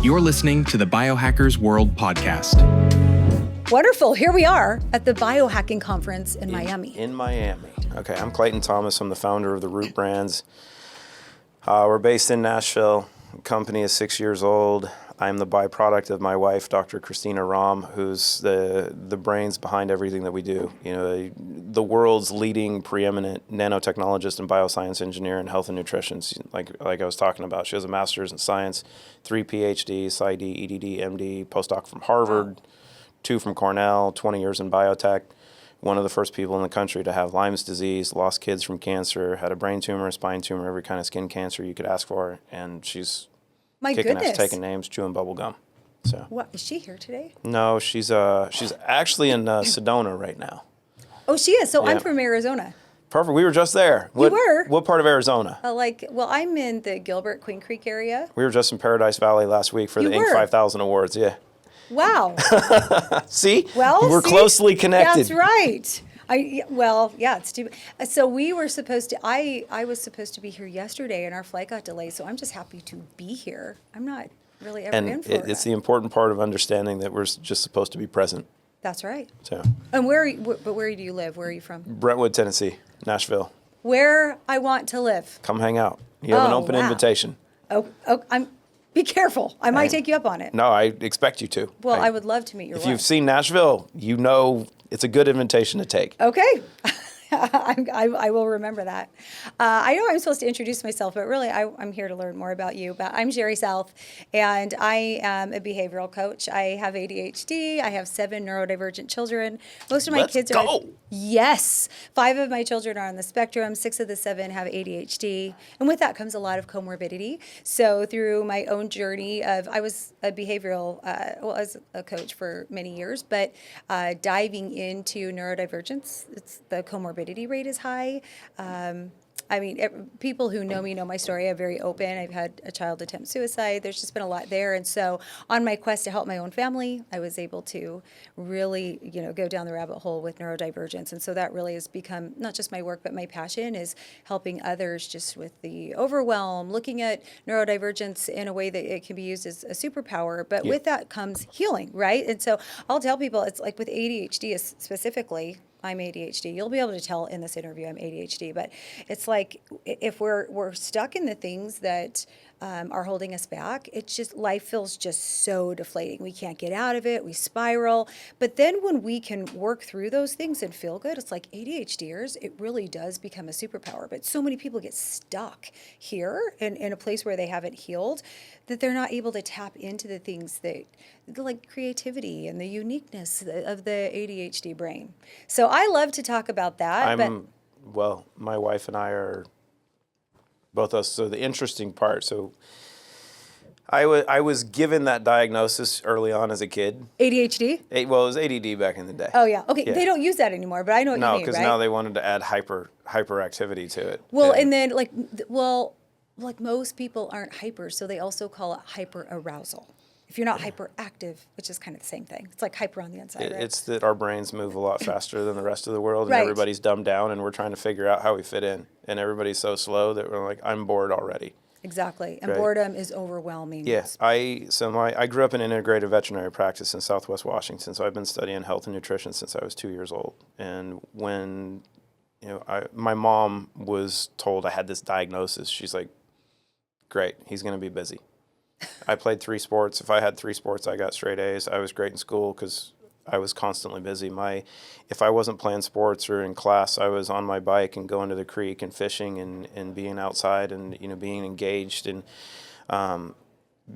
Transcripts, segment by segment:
You're listening to the Biohackers World Podcast. Wonderful. Here we are at the Biohacking Conference in Miami. In Miami. Okay, I'm Clayton Thomas. I'm the founder of the Root Brands. We're based in Nashville. The company is 6 years old. I'm the byproduct of my wife, Dr. Christina Rahm, who's the brains behind everything that we do. You know, the world's leading preeminent nanotechnologist and bioscience engineer in health and nutrition. Like I was talking about, she has a master's in science, 3 PhDs, PsyD, EDD, MD, postdoc from Harvard, 2 from Cornell, 20 years in biotech. One of the first people in the country to have Lyme's disease, lost kids from cancer, had a brain tumor, a spine tumor, every kind of skin cancer you could ask for, and she's kicking ass, taking names, chewing bubble gum. So. What, is she here today? No, she's actually in Sedona right now. Oh, she is. So Yeah. I'm from Arizona. Perfect. We were just there. You were? What part of Arizona? I'm in the Gilbert, Queen Creek area. We were just in Paradise Valley last week for the Inc. 5000 Awards. Yeah. Wow. See? Well, we're closely connected. That's right. It's too. So we were supposed to. I was supposed to be here yesterday, and our flight got delayed. So I'm just happy to be here. I'm not really ever in Florida. It's the important part of understanding that we're just supposed to be present. That's right. So. And where do you live? Where are you from? Brentwood, Tennessee, Nashville. Where I want to live. Come hang out. You have an open invitation. Be careful. I might take you up on it. No, I expect you to. Well, I would love to meet your wife. If you've seen Nashville, you know it's a good invitation to take. Okay. I will remember that. I know I'm supposed to introduce myself, but really I'm here to learn more about you. But I'm Sherry South, and I am a behavioral coach. I have ADHD. I have 7 neurodivergent children. Most of my kids are... Let's go! Yes. 5 of my children are on the spectrum. 6 of the 7 have ADHD. And with that comes a lot of comorbidity. So through my own journey I was a behavioral, I was a coach for many years, but diving into neurodivergence, the comorbidity rate is high. People who know me know my story. I'm very open. I've had a child attempt suicide. There's just been a lot there. And so on my quest to help my own family, I was able to really, go down the rabbit hole with neurodivergence. And so that really has become not just my work, but my passion is helping others just with the overwhelm, looking at neurodivergence in a way that it can be used as a superpower. But with that comes healing, right? And so I'll tell people, it's like with ADHD specifically, I'm ADHD. You'll be able to tell in this interview I'm ADHD, but it's like if we're stuck in the things that are holding us back, it's just life feels just so deflating. We can't get out of it. We spiral. But then when we can work through those things and feel good, it's like ADHDers, it really does become a superpower. But so many people get stuck here in a place where they haven't healed that they're not able to tap into the things that like creativity and the uniqueness of the ADHD brain. So I love to talk about that. Well, my wife and I are both us. So the interesting part, I was given that diagnosis early on as a kid. ADHD? It was ADD back in the day. Oh, yeah. Okay, yeah. They don't use that anymore, but I know what you mean, right? No, because now they wanted to add hyperactivity to it. Well, and then, like most people aren't hyper, so they also call it hyperarousal. If you're not hyperactive, which is kind of the same thing. It's like hyper on the inside, right? It's that our brains move a lot faster than the rest of the world, and right. Everybody's dumbed down, and we're trying to figure out how we fit in. And everybody's so slow that we're like, I'm bored already. Exactly, and boredom is overwhelming. Yes, I grew up in integrated veterinary practice in Southwest Washington, so I've been studying health and nutrition since I was 2 years old. And when my mom was told I had this diagnosis, she's like, great, he's going to be busy. I played 3 sports. If I had 3 sports, I got straight A's. I was great in school because I was constantly busy. If I wasn't playing sports or in class, I was on my bike and going to the creek and fishing and being outside and being engaged and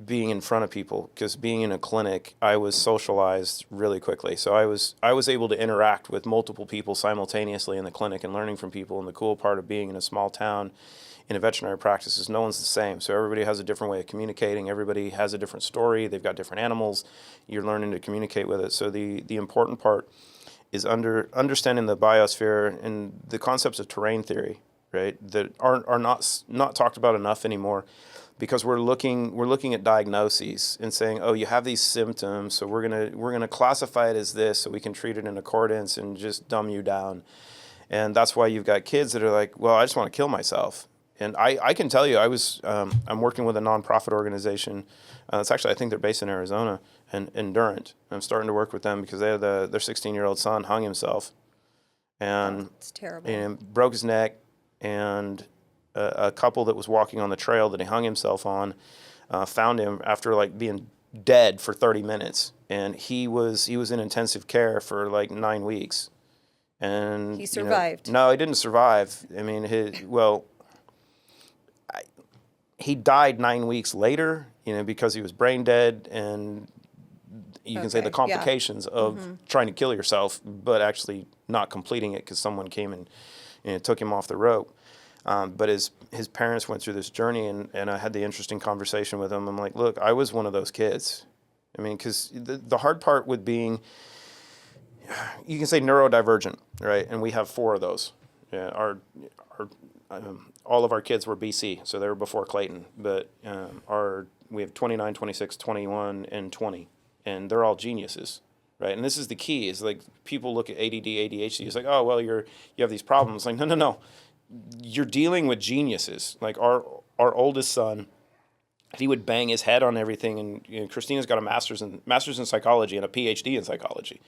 being in front of people. Because being in a clinic, I was socialized really quickly. So I was able to interact with multiple people simultaneously in the clinic and learning from people. And the cool part of being in a small town in a veterinary practice is no one's the same. So everybody has a different way of communicating. Everybody has a different story. They've got different animals. You're learning to communicate with it. So the important part is understanding the biosphere and the concepts of terrain theory, right? That are not talked about enough anymore, because we're looking at diagnoses and saying, oh, you have these symptoms, so we're gonna classify it as this, so we can treat it in accordance and just dumb you down. And that's why you've got kids that are like, well, I just want to kill myself. And I can tell you, I'm working with a nonprofit organization. It's actually, I think they're based in Arizona, and Durant. I'm starting to work with them because they had their 16-year-old son hung himself, and It's terrible. broke his neck, and a couple that was walking on the trail that he hung himself on found him after like being dead for 30 minutes, and he was in intensive care for like 9 weeks, and He survived. No, he didn't survive. I mean, he died 9 weeks later, because he was brain dead, and you can say the complications of trying to kill yourself, but actually not completing it because someone came and took him off the rope. But his parents went through this journey, and I had the interesting conversation with him. I'm like, look, I was one of those kids. I mean, because the hard part with being, you can say neurodivergent, right? And we have 4 of those. Yeah, all of our kids were BC, so they were before Clayton. But we have 29, 26, 21, and 20, and they're all geniuses, right? And this is the key: is like people look at ADD, ADHD. It's like, oh well, you have these problems. Like no. You're dealing with geniuses. Like our oldest son, he would bang his head on everything, and Christina's got a master's in psychology and a PhD in psychology,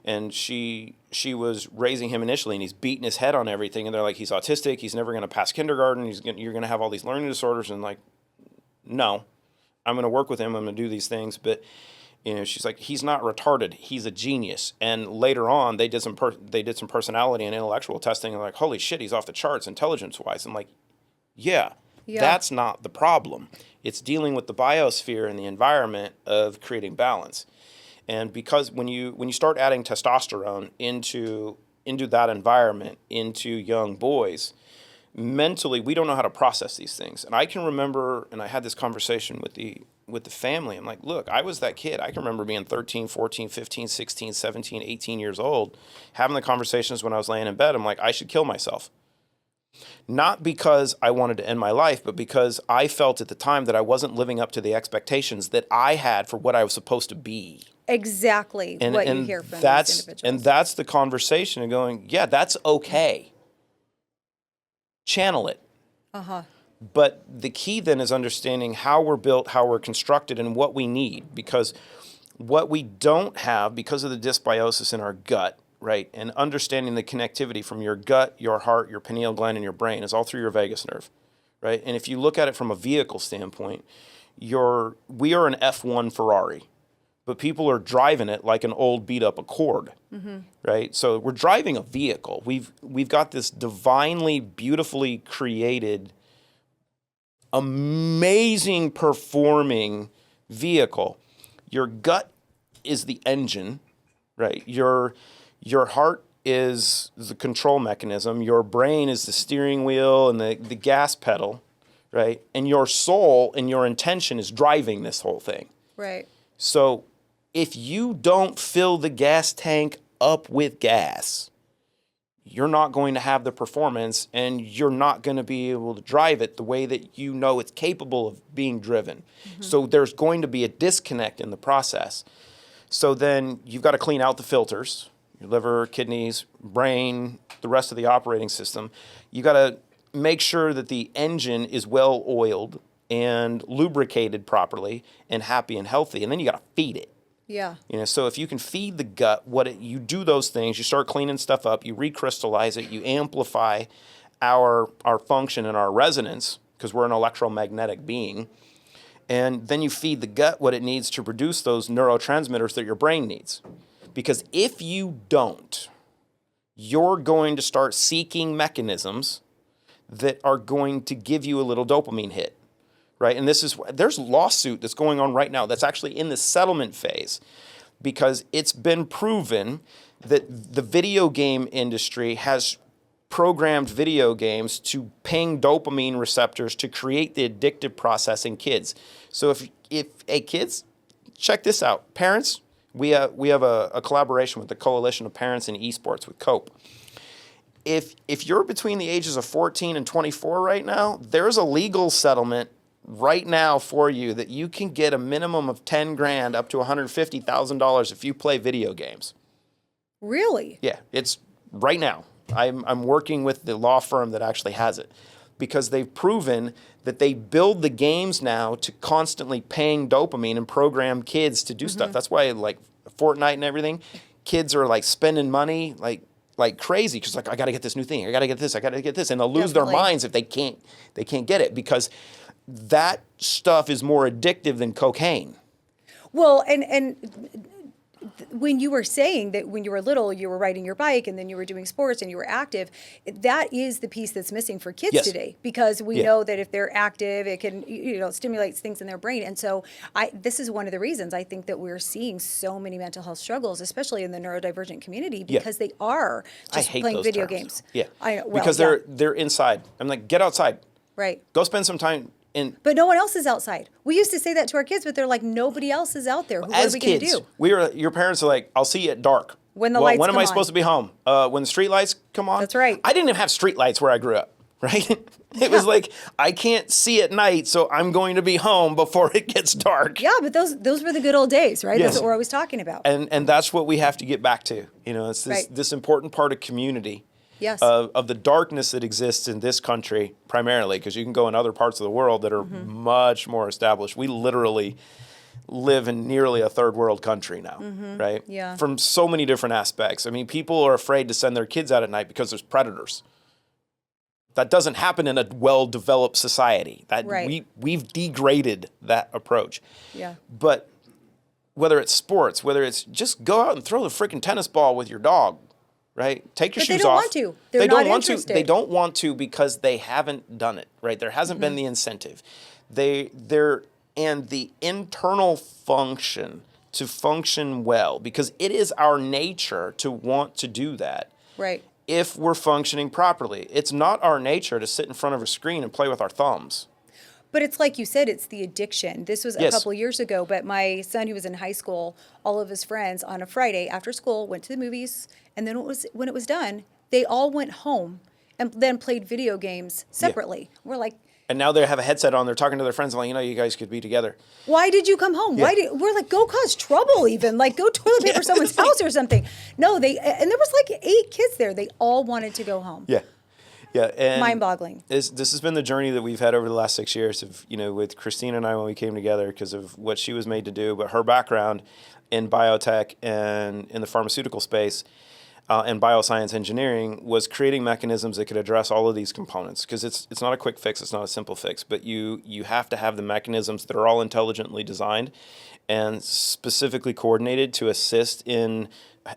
and she was raising him initially, and he's beating his head on everything, and they're like, he's autistic, he's never going to pass kindergarten, you're going to have all these learning disorders, and like, no, I'm going to work with him, I'm going to do these things, but she's like, he's not retarded, he's a genius. And later on, they did some personality and intellectual testing, and like, holy shit, he's off the charts intelligence-wise. I'm like, yeah, that's not the problem. It's dealing with the biosphere and the environment of creating balance. And because when you start adding testosterone into that environment, into young boys, mentally, we don't know how to process these things. And I can remember, and I had this conversation with the family. I'm like, look, I was that kid. I can remember being 13, 14, 15, 16, 17, 18 years old, having the conversations when I was laying in bed. I'm like, I should kill myself. Not because I wanted to end my life, but because I felt at the time that I wasn't living up to the expectations that I had for what I was supposed to be. Exactly what you hear from these individuals. And that's the conversation of going, yeah, that's okay. Channel it. But the key then is understanding how we're built, how we're constructed, and what we need. Because what we don't have, because of the dysbiosis in our gut, right, and understanding the connectivity from your gut, your heart, your pineal gland, and your brain is all through your vagus nerve, right? And if you look at it from a vehicle standpoint, we are an F1 Ferrari, but people are driving it like an old beat-up Accord, right? So we're driving a vehicle. We've got this divinely, beautifully created, amazing performing vehicle. Your gut is the engine, right? Your heart is the control mechanism. Your brain is the steering wheel and the gas pedal, right? And your soul and your intention is driving this whole thing. Right. So if you don't fill the gas tank up with gas, you're not going to have the performance, and you're not going to be able to drive it the way that it's capable of being driven. So there's going to be a disconnect in the process. So then you've got to clean out the filters, your liver, kidneys, brain, the rest of the operating system. You got to make sure that the engine is well oiled and lubricated properly and happy and healthy, and then you got to feed it. Yeah. So if you can feed the gut, you do those things, you start cleaning stuff up, you recrystallize it, you amplify our function and our resonance, because we're an electromagnetic being, and then you feed the gut what it needs to produce those neurotransmitters that your brain needs. Because if you don't, you're going to start seeking mechanisms that are going to give you a little dopamine hit. Right, and there's a lawsuit that's going on right now that's actually in the settlement phase, because it's been proven that the video game industry has programmed video games to ping dopamine receptors to create the addictive process in kids. So if kids, check this out, parents, we have a collaboration with the Coalition of Parents in Esports with COPE. If you're between the ages of 14 and 24 right now, there's a legal settlement right now for you that you can get a minimum of $10,000 up to $150,000 if you play video games. Really? Yeah, it's right now. I'm working with the law firm that actually has it. because they've proven that they build the games now to constantly paying dopamine and program kids to do stuff. That's why like Fortnite and everything, kids are like spending money like crazy because like I got to get this new thing, I got to get this, I got to get this, and they'll lose their minds if they can't get it because that stuff is more addictive than cocaine. Well, and when you were saying that when you were little, you were riding your bike and then you were doing sports and you were active, that is the piece that's missing for kids today, because we know that if they're active, it can, stimulates things in their brain. And so this is one of the reasons I think that we're seeing so many mental health struggles, especially in the neurodivergent community, because they are just playing video games. Yeah, I know, because they're inside. I'm like, get outside. Right. Go spend some time. But no one else is outside. We used to say that to our kids, but they're like, nobody else is out there. What are we going to do? Your parents are like, I'll see you at dark. When the lights come on. When am I supposed to be home? When the street lights come on? That's right. I didn't even have street lights where I grew up, right? It was like, I can't see at night, so I'm going to be home before it gets dark. Yeah, but those were the good old days, right? That's what we're always talking about. And that's what we have to get back to. It's this important part of community. Yes. Of the darkness that exists in this country, primarily, because you can go in other parts of the world that are much more established. We literally live in nearly a third world country now, right? Yeah. From so many different aspects. I mean, people are afraid to send their kids out at night because there's predators. That doesn't happen in a well-developed society. We've degraded that approach. Yeah. But whether it's sports, whether it's just go out and throw the freaking tennis ball with your dog. Right? Take your shoes off. But they don't want to. They're not interested. They don't want to because they haven't done it, right? There hasn't been the incentive. And the internal function to function well, because it is our nature to want to do that. Right. If we're functioning properly. It's not our nature to sit in front of a screen and play with our thumbs. But it's like you said, it's the addiction. This was a couple years ago, but my son, who was in high school, all of his friends on a Friday after school went to the movies, and then when it was done, they all went home and then played video games separately. We're like... And now they have a headset on, they're talking to their friends, like, you guys could be together. Why did you come home? We're like, go cause trouble even. Like, go toilet paper someone's house or something. No, and there was like 8 kids there. They all wanted to go home. Yeah. Yeah, and mind-boggling. This has been the journey that we've had over the last 6 years of, with Christina and I when we came together because of what she was made to do, but her background in biotech and in the pharmaceutical space and bioscience engineering was creating mechanisms that could address all of these components, because it's not a quick fix, it's not a simple fix, but you have to have the mechanisms that are all intelligently designed and specifically coordinated to assist in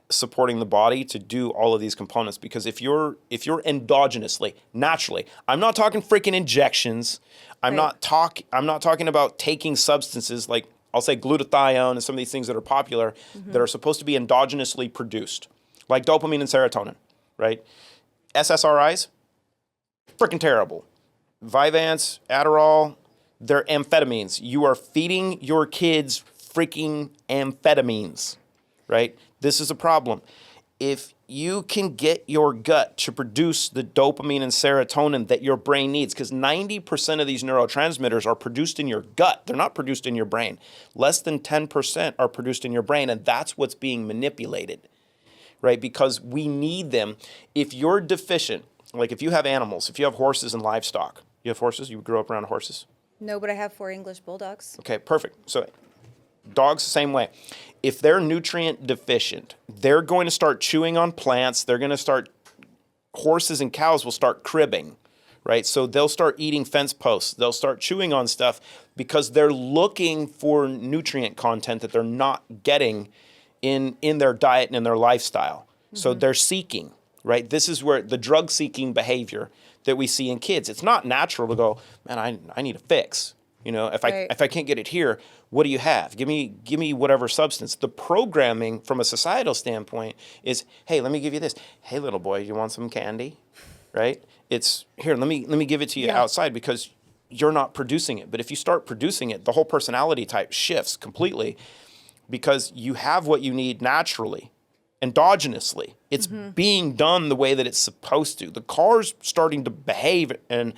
supporting the body to do all of these components. Because if you're endogenously, naturally, I'm not talking freaking injections. I'm not talking about taking substances like, I'll say, glutathione and some of these things that are popular that are supposed to be endogenously produced, like dopamine and serotonin, right? SSRIs, freaking terrible. Vyvanse, Adderall, they're amphetamines. You are feeding your kids freaking amphetamines, right? This is a problem. If you can get your gut to produce the dopamine and serotonin that your brain needs, because 90% of these neurotransmitters are produced in your gut. They're not produced in your brain. Less than 10% are produced in your brain, and that's what's being manipulated, right? Because we need them. If you're deficient, like if you have animals, if you have horses and livestock, you have horses? You grew up around horses? No, but I have 4 English bulldogs. Okay, perfect. So dogs, same way. If they're nutrient deficient, they're going to start chewing on plants. They're going to start, horses and cows will start cribbing, right? So they'll start eating fence posts. They'll start chewing on stuff because they're looking for nutrient content that they're not getting in their diet and in their lifestyle. So they're seeking, right? This is where the drug-seeking behavior that we see in kids. It's not natural to go, man, I need a fix. If I can't get it here, what do you have? Give me whatever substance. The programming from a societal standpoint is, hey, let me give you this. Hey, little boy, you want some candy? Right? It's here. Let me give it to you outside because you're not producing it. But if you start producing it, the whole personality type shifts completely because you have what you need naturally, endogenously. It's being done the way that it's supposed to. The car's starting to behave and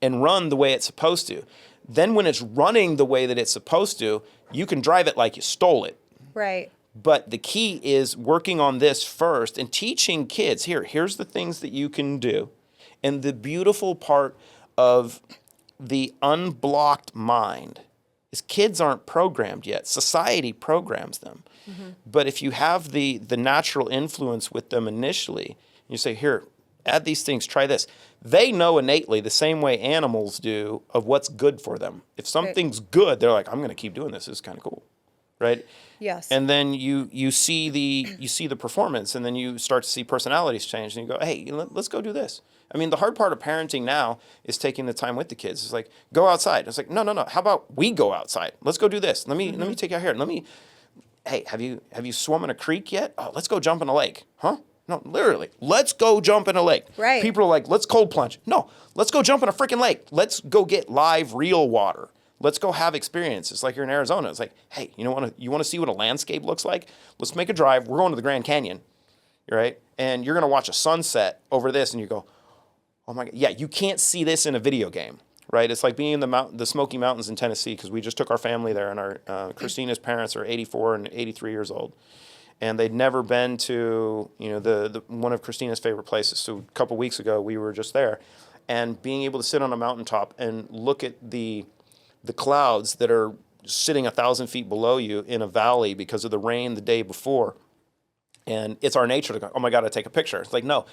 run the way it's supposed to. Then when it's running the way that it's supposed to, you can drive it like you stole it. Right. But the key is working on this first and teaching kids, here's the things that you can do. And the beautiful part of the unblocked mind is kids aren't programmed yet. Society programs them. But if you have the natural influence with them initially, you say, here, add these things, try this. They know innately the same way animals do of what's good for them. If something's good, they're like, I'm going to keep doing this. It's kind of cool, right? Yes. And then you see the performance, and then you start to see personalities change, and you go, hey, let's go do this. I mean, the hard part of parenting now is taking the time with the kids. It's like, go outside. It's like, no. How about we go outside? Let's go do this. Let me take you out here. Hey, have you swum in a creek yet? Oh, let's go jump in a lake. Huh? No, literally. Let's go jump in a lake. Right. People are like, let's cold plunge. No, let's go jump in a freaking lake. Let's go get live, real water. Let's go have experiences. Like you're in Arizona. It's like, hey, you want to see what a landscape looks like? Let's make a drive. We're going to the Grand Canyon, right? And you're going to watch a sunset over this, and you go, oh my God. Yeah, you can't see this in a video game, right? It's like being in the Smoky Mountains in Tennessee, because we just took our family there, and our Christina's parents are 84 and 83 years old. And they'd never been to, the one of Christina's favorite places. So a couple weeks ago, we were just there. And being able to sit on a mountaintop and look at the clouds that are sitting 1,000 feet below you in a valley because of the rain the day before. And it's our nature to go, oh my God, I take a picture. It's like, no,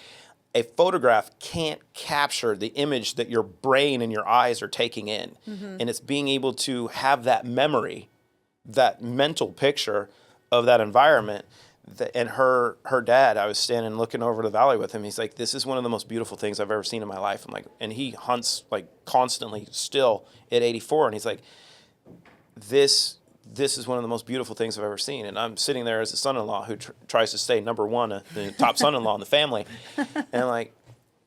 a photograph can't capture the image that your brain and your eyes are taking in. And it's being able to have that memory, that mental picture of that environment. And her dad, I was standing looking over the valley with him. He's like, this is one of the most beautiful things I've ever seen in my life. I'm like, and he hunts like constantly still at 84. And he's like, this is one of the most beautiful things I've ever seen. And I'm sitting there as a son-in-law who tries to stay number one, the top son-in-law in the family. And like,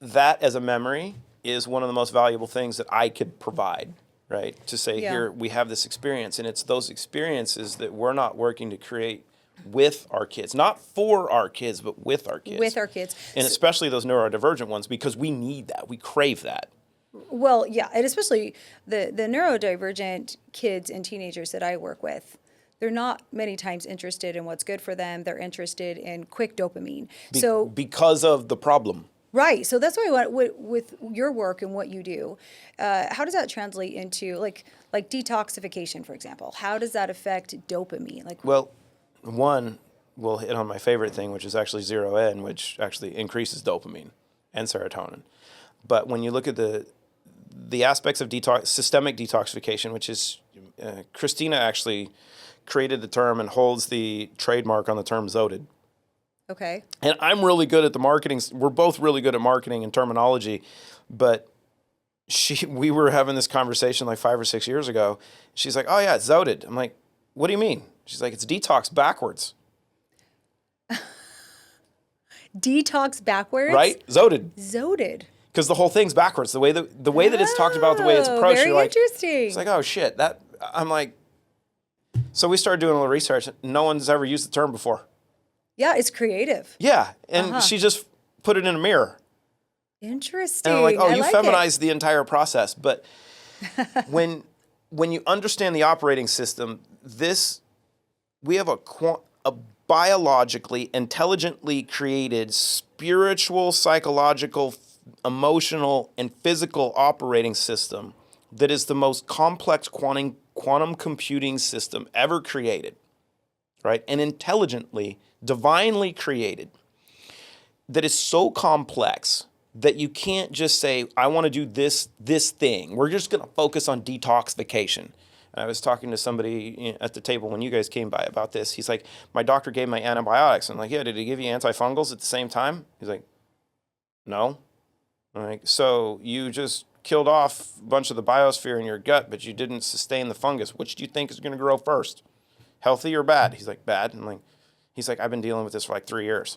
that as a memory is one of the most valuable things that I could provide, right? To say, here, we have this experience. And it's those experiences that we're not working to create with our kids, not for our kids, but with our kids. With our kids. And especially those neurodivergent ones, because we need that. We crave that. Well, yeah, and especially the neurodivergent kids and teenagers that I work with, they're not many times interested in what's good for them. They're interested in quick dopamine. Because of the problem. Right. So that's why I want, with your work and what you do, how does that translate into like detoxification, for example? How does that affect dopamine? Well, one, we'll hit on my favorite thing, which is actually 0N, which actually increases dopamine and serotonin. But when you look at the aspects of systemic detoxification, which is Christina actually created the term and holds the trademark on the term ZOTed. Okay. And I'm really good at the marketing. We're both really good at marketing and terminology, but we were having this conversation like 5 or 6 years ago. She's like, oh yeah, it's ZOTed. I'm like, what do you mean? She's like, it's detox backwards. Detox backwards? Right? ZOTed. ZOTed. Because the whole thing's backwards. The way that it's talked about, the way it's approached, very you're like, interesting. It's like, oh shit. I'm like, so we started doing a little research. No one's ever used the term before. Yeah, it's creative. Yeah, and she just put it in a mirror. Interesting. And I'm like, oh, you like feminized the entire process. But when you understand the operating system, we have a biologically, intelligently created spiritual, psychological, emotional, and physical operating system that is the most complex quantum computing system ever created, right? And intelligently, divinely created, that is so complex that you can't just say, I want to do this thing. We're just going to focus on detoxification. And I was talking to somebody at the table when you guys came by about this. He's like, my doctor gave my antibiotics. I'm like, yeah, did he give you antifungals at the same time? He's like, no. I'm like, so you just killed off a bunch of the biosphere in your gut, but you didn't sustain the fungus. Which do you think is going to grow first? Healthy or bad? He's like, bad. He's like, I've been dealing with this for like 3 years.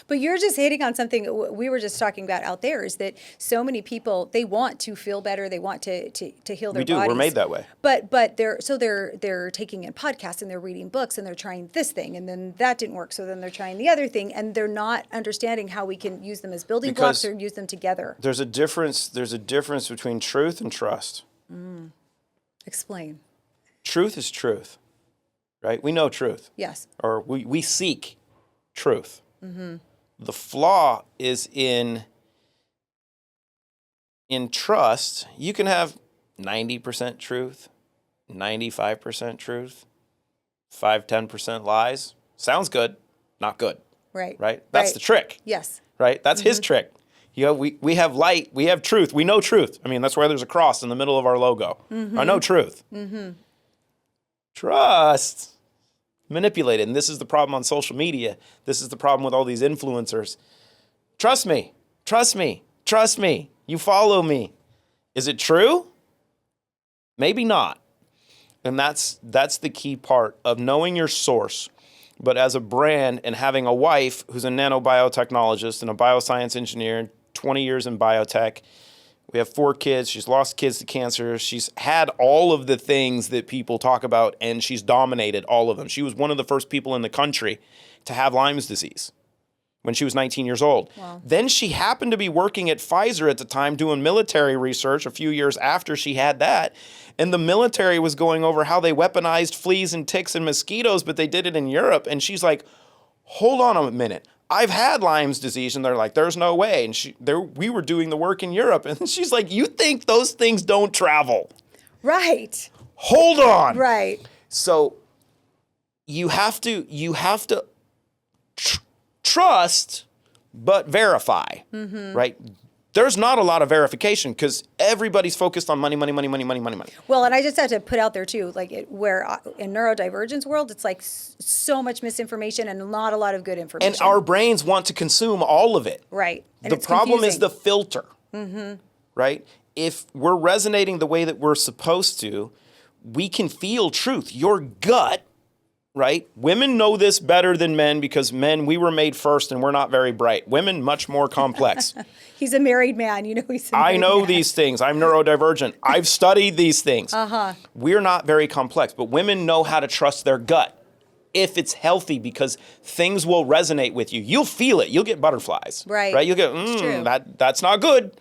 But you're just hitting on something we were just talking about out there, is that so many people, they want to feel better, they want to heal their bodies. We do. We're made that way. But they're taking in podcasts and they're reading books and they're trying this thing, and then that didn't work, so then they're trying the other thing, and they're not understanding how we can use them as building blocks or use them together. There's a difference between truth and trust. Explain. Truth is truth, right? We know truth. Yes. Or we seek truth. Mm-hmm. The flaw is in in trust, you can have 90% truth, 95% truth, 5-10% lies. Sounds good, not good. Right. Right? That's the trick. Yes. Right? That's his trick. You know, we have light, we have truth, we know truth. I mean, that's why there's a cross in the middle of our logo. I know truth. Trust. Manipulated. And this is the problem on social media. This is the problem with all these influencers. Trust me. Trust me. Trust me. You follow me. Is it true? Maybe not. And that's the key part of knowing your source. But as a brand and having a wife who's a nanobiotechnologist and a bioscience engineer, 20 years in biotech, we have 4 kids. She's lost kids to cancer. She's had all of the things that people talk about, and she's dominated all of them. She was one of the first people in the country to have Lyme's disease when she was 19 years old. Wow. Then she happened to be working at Pfizer at the time doing military research a few years after she had that. And the military was going over how they weaponized fleas and ticks and mosquitoes, but they did it in Europe. And she's like, hold on a minute. I've had Lyme's disease. And they're like, there's no way. And we were doing the work in Europe. And she's like, you think those things don't travel? Right. Hold on. Right. So you have to trust, but verify, right? There's not a lot of verification because everybody's focused on money. Well, and I just have to put out there too, like where in neurodivergence world, it's like so much misinformation and not a lot of good information. And our brains want to consume all of it. Right. And The it's problem is confusing. the filter, right? If we're resonating the way that we're supposed to, we can feel truth. Your gut, right? Women know this better than men because men, we were made first and we're not very bright. Women, much more complex. He's a married man, you know. He's a I married know man. these things. I'm neurodivergent. I've studied these things. We're not very complex, but women know how to trust their gut if it's healthy because things will resonate with you. You'll feel it. You'll get butterflies. Right. Right? You'll get, It's true. that's not good.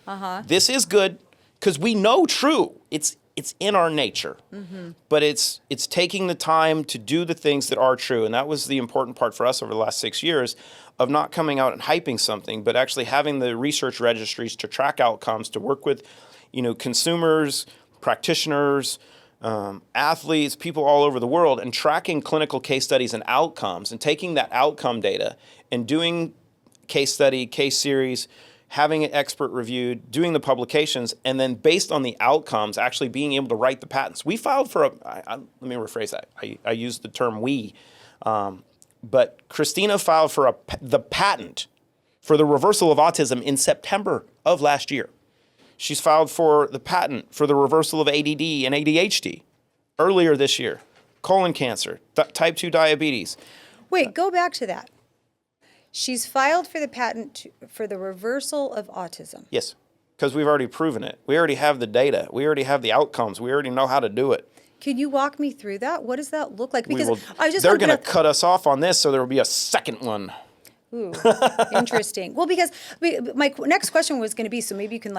This is good because we know true. It's in our nature. But it's taking the time to do the things that are true. And that was the important part for us over the last 6 years of not coming out and hyping something, but actually having the research registries to track outcomes, to work with, consumers, practitioners, athletes, people all over the world, and tracking clinical case studies and outcomes, and taking that outcome data and doing case study, case series, having it expert reviewed, doing the publications, and then based on the outcomes, actually being able to write the patents. We filed for let me rephrase that. I used the term we, but Christina filed for the patent for the reversal of autism in September of last year. She's filed for the patent for the reversal of ADD and ADHD earlier this year. Colon cancer, type 2 diabetes. Wait, go back to that. She's filed for the patent for the reversal of autism. Yes, because we've already proven it. We already have the data. We already have the outcomes. We already know how to do it. Can you walk me through that? What does that look like? Because They're going to cut us off on this, so there will be a second one. Ooh, interesting. Well, because my next question was going to be, so maybe you can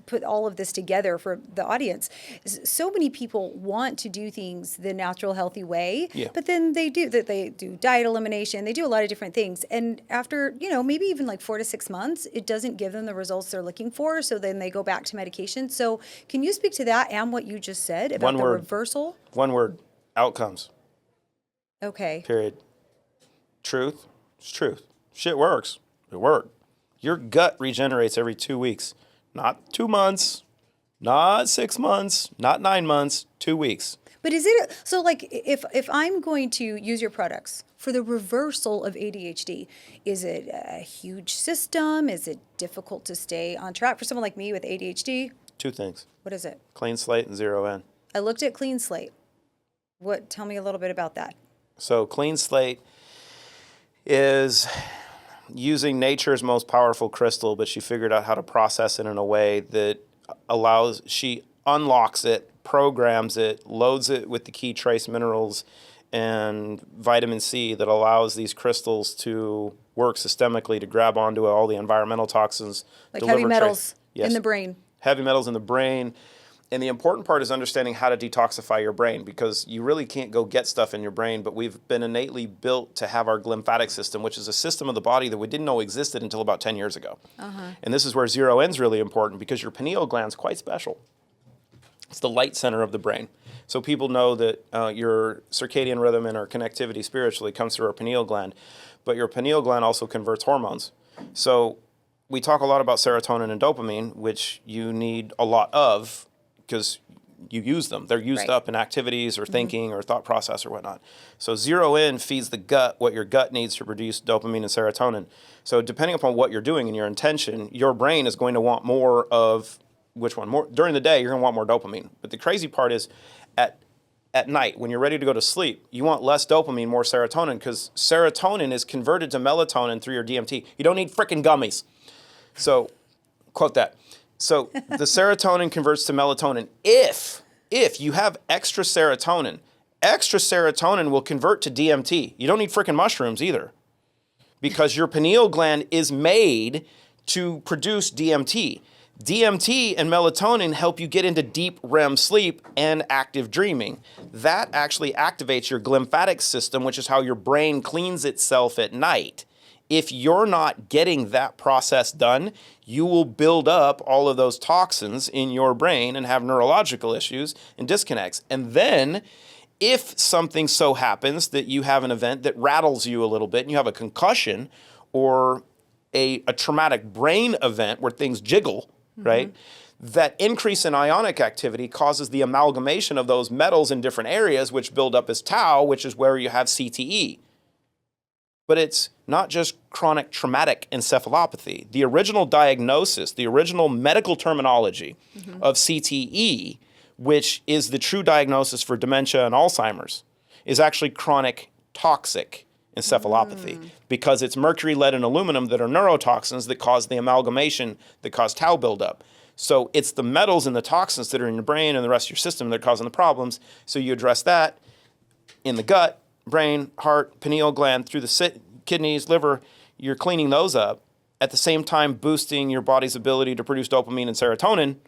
put all of this together for the audience. So many people want to do things the natural, healthy way, but then they do diet elimination. They do a lot of different things. And after, maybe even 4 to 6 months, it doesn't give them the results they're looking for. So then they go back to medication. So can you speak to that and what you just said about the reversal? One word, outcomes. Okay. Period. Truth. It's truth. Shit works. It worked. Your gut regenerates every 2 weeks. Not 2 months, not 6 months, not 9 months, 2 weeks. But is it, so if I'm going to use your products for the reversal of ADHD, is it a huge system? Is it difficult to stay on track for someone like me with ADHD? 2 things. What is it? Clean slate and 0 in. I looked at Clean Slate. Tell me a little bit about that. So Clean Slate is using nature's most powerful crystal, but she figured out how to process it in a way that she unlocks it, programs it, loads it with the key trace minerals and vitamin C that allows these crystals to work systemically to grab onto all the environmental toxins. Like heavy metals in the brain. Heavy metals in the brain. And the important part is understanding how to detoxify your brain, because you really can't go get stuff in your brain, but we've been innately built to have our lymphatic system, which is a system of the body that we didn't know existed until about 10 years ago. And this is where 0N is really important, because your pineal gland is quite special. It's the light center of the brain. So people know that your circadian rhythm and our connectivity spiritually comes through our pineal gland, but your pineal gland also converts hormones. So we talk a lot about serotonin and dopamine, which you need a lot of, because you use them. They're used up in activities or thinking or thought process or whatnot. So 0N feeds the gut what your gut needs to produce dopamine and serotonin. So depending upon what you're doing and your intention, your brain is going to want more of which one? More during the day, you're going to want more dopamine. But the crazy part is at night, when you're ready to go to sleep, you want less dopamine, more serotonin, because serotonin is converted to melatonin through your DMT. You don't need frickin' gummies. So, quote that. So the serotonin converts to melatonin. If you have extra serotonin will convert to DMT. You don't need frickin' mushrooms either, because your pineal gland is made to produce DMT. DMT and melatonin help you get into deep REM sleep and active dreaming. That actually activates your glymphatic system, which is how your brain cleans itself at night. If you're not getting that process done, you will build up all of those toxins in your brain and have neurological issues and disconnects. And then if something so happens that you have an event that rattles you a little bit and you have a concussion or a traumatic brain event where things jiggle, right? That increase in ionic activity causes the amalgamation of those metals in different areas, which build up as tau, which is where you have CTE. But it's not just chronic traumatic encephalopathy. The original diagnosis, the original medical terminology of CTE, which is the true diagnosis for dementia and Alzheimer's, is actually chronic toxic encephalopathy, because it's mercury, lead, and aluminum that are neurotoxins that cause the amalgamation that cause tau buildup. So it's the metals and the toxins that are in your brain and the rest of your system that are causing the problems. So you address that in the gut, brain, heart, pineal gland, through the kidneys, liver. You're cleaning those up. At the same time, boosting your body's ability to produce dopamine and serotonin.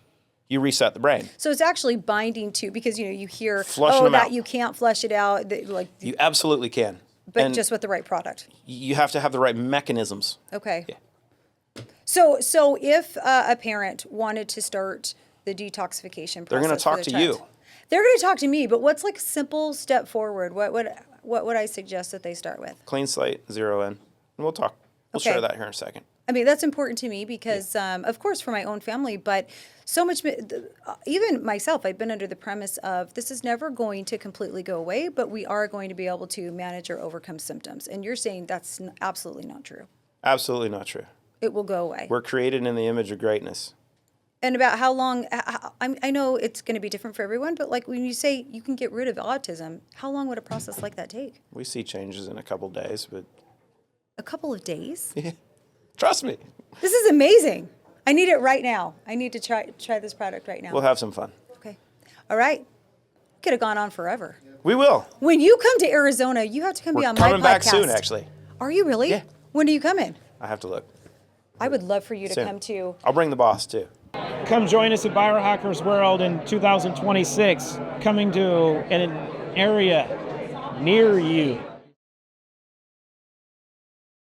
You reset the brain. So it's actually binding to, because you hear, Flushing them that out. You can't flush it out, like, You absolutely can. but And just with the right product. you have to have the right mechanisms. Okay. Yeah. So if a parent wanted to start the detoxification process, They're going to talk for to their you. child, they're going to talk to me. But what's like a simple step forward? What would I suggest that they start with? Clean slate, 0N. And we'll talk. We'll Okay. share that here in a second. I mean, that's important to me because, of course, for my own family, but so much, even myself, I've been under the premise of this is never going to completely go away, but we are going to be able to manage or overcome symptoms. And you're saying that's absolutely not true. Absolutely not true. It will go away. We're created in the image of greatness. And about how long, I know it's going to be different for everyone, but like when you say you can get rid of autism, how long would a process like that take? We see changes in a couple days, but A couple of days? trust me, This is amazing. I need it right now. I need to try this product right now. we'll have some fun. Okay. All right. Could have gone on forever. We will. When you come to Arizona, you have to come be We're on my podcast. coming back soon, actually. Are you really? Yeah. When are you coming? I have to look. I would love for you to Soon. come to. I'll bring the boss, too. Come join us at Biohackers World in 2026, coming to an area near you.